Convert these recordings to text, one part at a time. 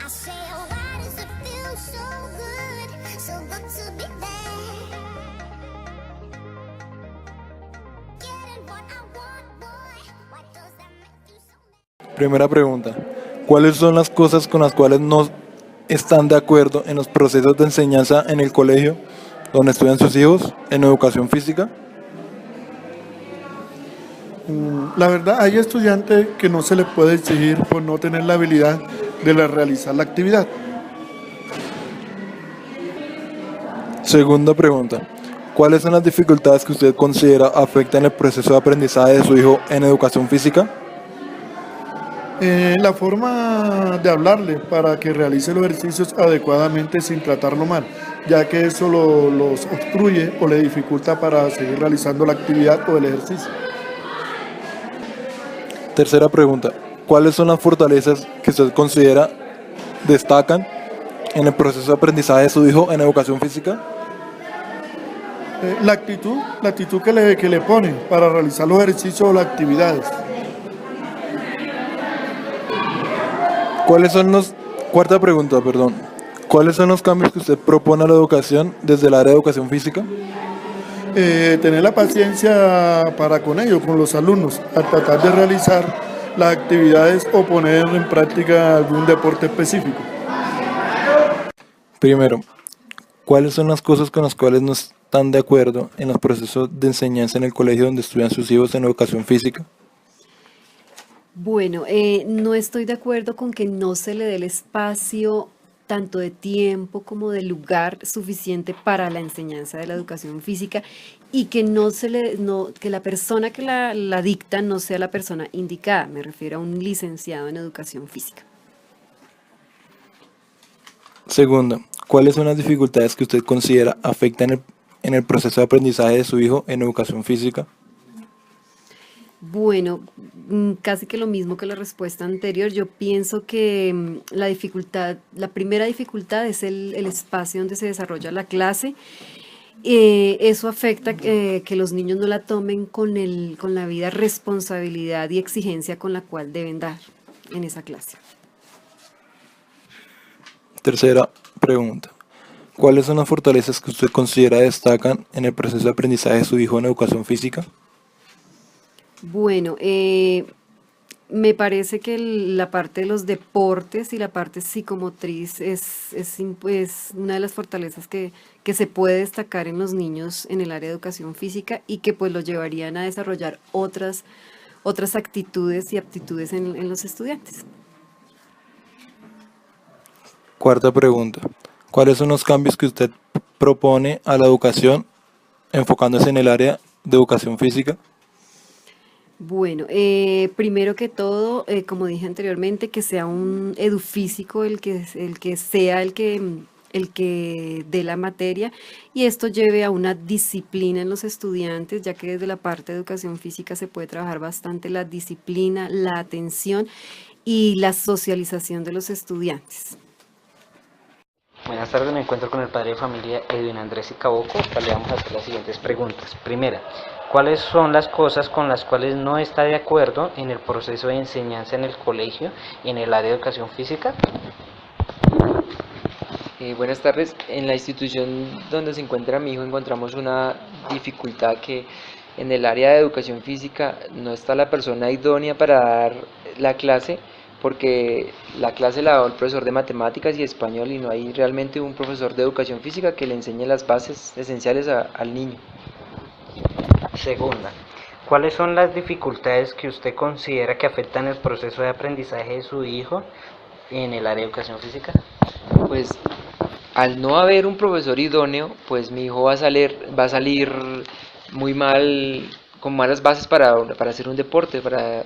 say, oh, why does it feel so good? So good to be there. Getting what I want, boy. Why does that make you so mad? Primera pregunta. ¿Cuáles son las cosas con las cuales no están de acuerdo en los procesos de enseñanza en el colegio donde estudian sus hijos en educación física? La verdad, hay estudiantes que no se les puede exigir por no tener la habilidad de realizar la actividad. Segunda pregunta. ¿Cuáles son las dificultades que usted considera afectan el proceso de aprendizaje de su hijo en educación física? La forma de hablarle para que realice los ejercicios adecuadamente sin tratarlo mal, ya que eso los obstruye o le dificulta para seguir realizando la actividad o el ejercicio. Tercera pregunta. ¿Cuáles son las fortalezas que usted considera destacan en el proceso de aprendizaje de su hijo en educación física? La actitud que le pone para realizar los ejercicios o las actividades. Cuarta pregunta, perdón. ¿Cuáles son los cambios que usted propone a la educación desde el área de educación física? Tener la paciencia para con ellos, con los alumnos, al tratar de realizar las actividades o poner en práctica algún deporte específico. Primero, ¿cuáles son las cosas con las cuales no están de acuerdo en los procesos de enseñanza en el colegio donde estudian sus hijos en educación física? Bueno, no estoy de acuerdo con que no se le dé el espacio tanto de tiempo como de lugar suficiente para la enseñanza de la educación física y que que la persona que la dicta no sea la persona indicada. Me refiero a un licenciado en educación física. Segunda, ¿cuáles son las dificultades que usted considera afectan en el proceso de aprendizaje de su hijo en educación física? Bueno, casi que lo mismo que la respuesta anterior. Yo pienso que la primera dificultad es el espacio donde se desarrolla la clase. Eso afecta que los niños no la tomen con la vida responsabilidad y exigencia con la cual deben dar en esa clase. Tercera pregunta. ¿Cuáles son las fortalezas que usted considera destacan en el proceso de aprendizaje de su hijo en educación física? Bueno, me parece que la parte de los deportes y la parte psicomotriz es una de las fortalezas que se puede destacar en los niños en el área de educación física y que pues los llevarían a desarrollar otras actitudes y aptitudes en los estudiantes. Cuarta pregunta. ¿Cuáles son los cambios que usted propone a la educación enfocándose en el área de educación física? Bueno, primero que todo, como dije anteriormente, que sea un edufísico el que sea el que dé la materia y esto lleve a una disciplina en los estudiantes, ya que desde la parte de educación física se puede trabajar bastante la disciplina, la atención y la socialización de los estudiantes. Buenas tardes, me encuentro con el padre de familia Edwin Andrés Caboco, al le vamos a hacer las siguientes preguntas. Primera, ¿cuáles son las cosas con las cuales no está de acuerdo en el proceso de enseñanza en el colegio y en el área de educación física? Buenas tardes. En la institución donde se encuentra mi hijo encontramos una dificultad que en el área de educación física no está la persona idónea para dar la clase porque la clase la da el profesor de matemáticas y español y no hay realmente un profesor de educación física que le enseñe las bases esenciales al niño. Segunda, ¿cuáles son las dificultades que usted considera que afectan el proceso de aprendizaje de su hijo en el área de educación física? Pues al no haber un profesor idóneo, pues mi hijo va a salir muy mal, con malas bases para hacer un deporte, para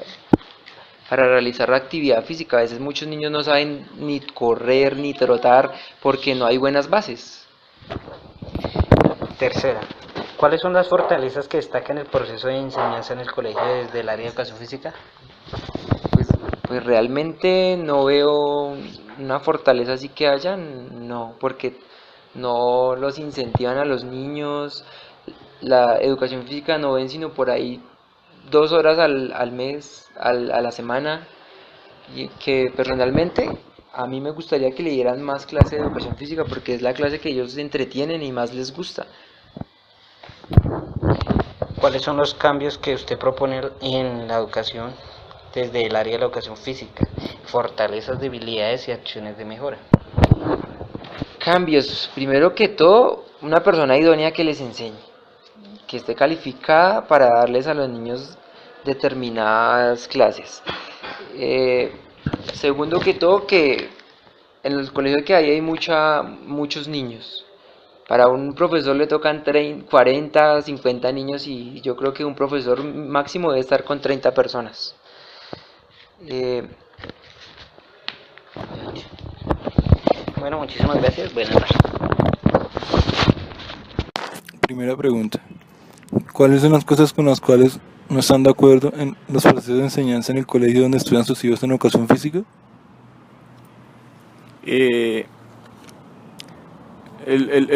realizar la actividad física. A veces muchos niños no saben ni correr ni trotar porque no hay buenas bases. Tercera, ¿cuáles son las fortalezas que destacan el proceso de enseñanza en el colegio desde el área de educación física? Pues realmente no veo una fortaleza así que haya, no, porque no los incentivan a los niños. La educación física no ven sino por ahí 2 horas al mes, a la semana, y que personalmente A mí me gustaría que le dieran más clase de educación física porque es la clase que ellos se entretienen y más les gusta. ¿Cuáles son los cambios que usted propone en la educación desde el área de la educación física? Fortalezas, debilidades y acciones de mejora. Cambios, primero que todo, una persona idónea que les enseñe, que esté calificada para darles a los niños determinadas clases. Segundo que todo, que en los colegios que hay muchos niños. Para un profesor le tocan 40, 50 niños y yo creo que un profesor máximo debe estar con 30 personas. Bueno, muchísimas gracias. Buenas noches. Primera pregunta. ¿Cuáles son las cosas con las cuales no están de acuerdo en los procesos de enseñanza en el colegio donde estudian sus hijos en educación física? El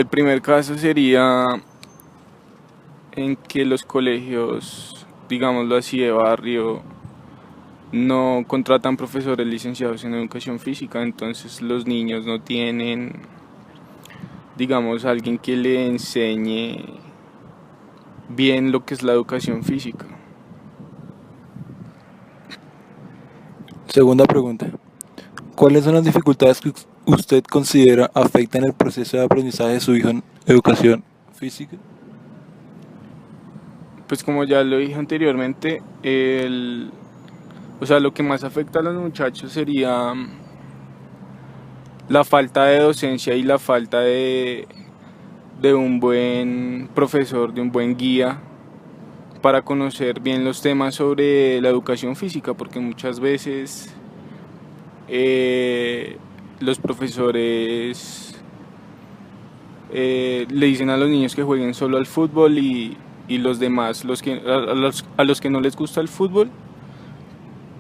primer caso sería en que los colegios, digámoslo así, de barrio, no contratan profesores licenciados en educación física, entonces los niños no tienen, digamos, alguien que le enseñe bien lo que es la educación física. Segunda pregunta. ¿Cuáles son las dificultades que usted considera afectan el proceso de aprendizaje de su hijo en educación física? Pues como ya lo dije anteriormente, lo que más afecta a los muchachos sería la falta de docencia y la falta de un buen profesor, de un buen guía para conocer bien los temas sobre la educación física, porque muchas veces los profesores le dicen a los niños que jueguen solo al fútbol y los demás, a los que no les gusta el fútbol,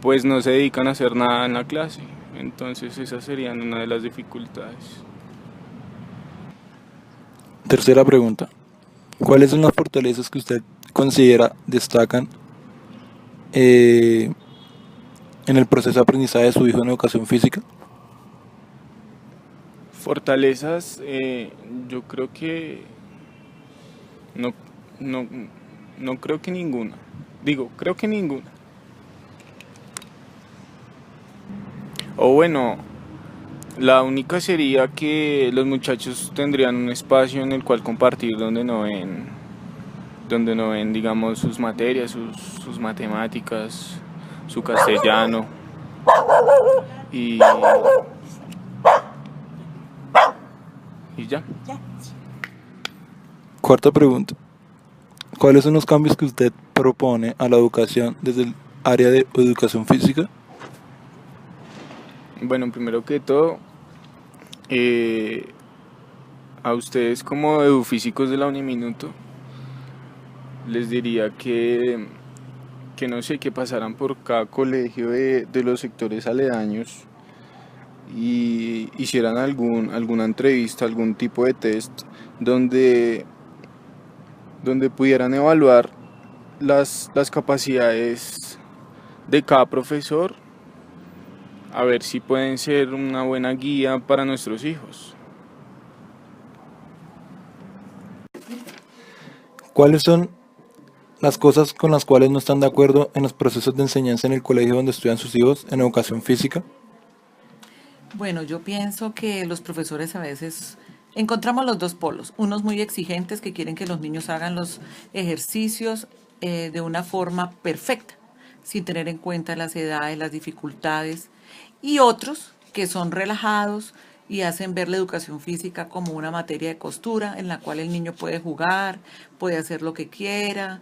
pues no se dedican a hacer nada en la clase. Entonces esas serían una de las dificultades. Tercera pregunta. ¿Cuáles son las fortalezas que usted considera destacan en el proceso de aprendizaje de su hijo en educación física? Fortalezas, yo creo que no creo que ninguna. Creo que ninguna. O bueno, la única sería que los muchachos tendrían un espacio en el cual compartir donde no ven, digamos, sus materias, sus matemáticas, su castellano y ya. Cuarta pregunta. ¿Cuáles son los cambios que usted propone a la educación desde el área de educación física? Bueno, primero que todo, a ustedes como edufísicos de la Uniminuto, les diría que no sé, que pasaran por cada colegio de los sectores aledaños y hicieran alguna entrevista, algún tipo de test donde pudieran evaluar las capacidades de cada profesor, a ver si pueden ser una buena guía para nuestros hijos. ¿Cuáles son las cosas con las cuales no están de acuerdo en los procesos de enseñanza en el colegio donde estudian sus hijos en educación física? Bueno, yo pienso que los profesores a veces encontramos los dos polos, unos muy exigentes que quieren que los niños hagan los ejercicios de una forma perfecta, sin tener en cuenta las edades, las dificultades, y otros que son relajados y hacen ver la educación física como una materia de costura en la cual el niño puede jugar, puede hacer lo que quiera,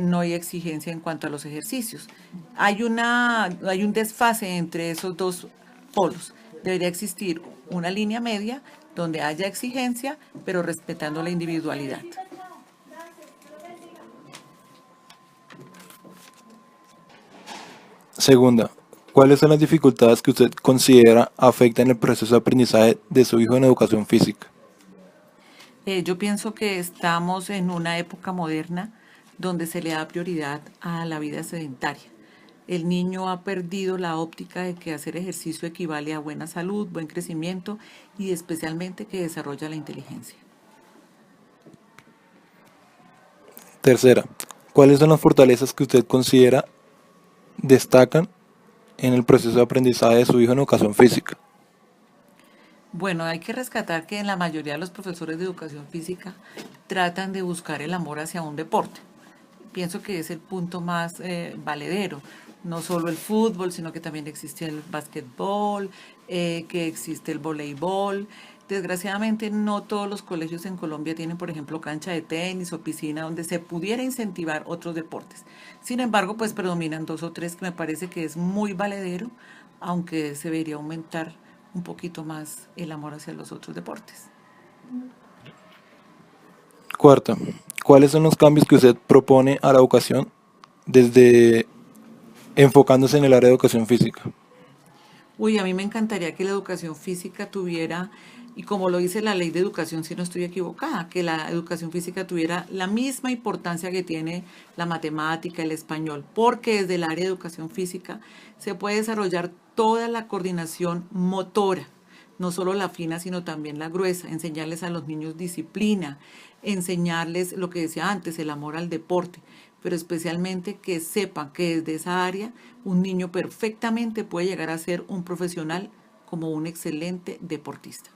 no hay exigencia en cuanto a los ejercicios. Hay un desfase entre esos dos polos. Debería existir una línea media donde haya exigencia, pero respetando la individualidad. Segunda, ¿cuáles son las dificultades que usted considera afectan el proceso de aprendizaje de su hijo en educación física? Yo pienso que estamos en una época moderna donde se le da prioridad a la vida sedentaria. El niño ha perdido la óptica de que hacer ejercicio equivale a buena salud, buen crecimiento y especialmente que desarrolla la inteligencia. Tercera, ¿cuáles son las fortalezas que usted considera destacan en el proceso de aprendizaje de su hijo en educación física? Bueno, hay que rescatar que en la mayoría de los profesores de educación física tratan de buscar el amor hacia un deporte. Pienso que es el punto más valedero. No solo el fútbol, sino que también existe el básquetbol, que existe el voleibol. Desgraciadamente no todos los colegios en Colombia tienen, por ejemplo, cancha de tenis o piscina donde se pudiera incentivar otros deportes. Sin embargo, pues predominan 2 o 3 que me parece que es muy valedero, aunque se debería aumentar un poquito más el amor hacia los otros deportes. Cuarta, ¿cuáles son los cambios que usted propone a la educación desde enfocándose en el área de educación física? Uy, a mí me encantaría que la educación física tuviera, y como lo dice la ley de educación, si no estoy equivocada, que la educación física tuviera la misma importancia que tiene la matemática, el español, porque desde el área de educación física se puede desarrollar toda la coordinación motora, no solo la fina, sino también la gruesa, enseñarles a los niños disciplina, enseñarles lo que decía antes, el amor al deporte, pero especialmente que sepan que desde esa área un niño perfectamente puede llegar a ser un profesional como un excelente deportista.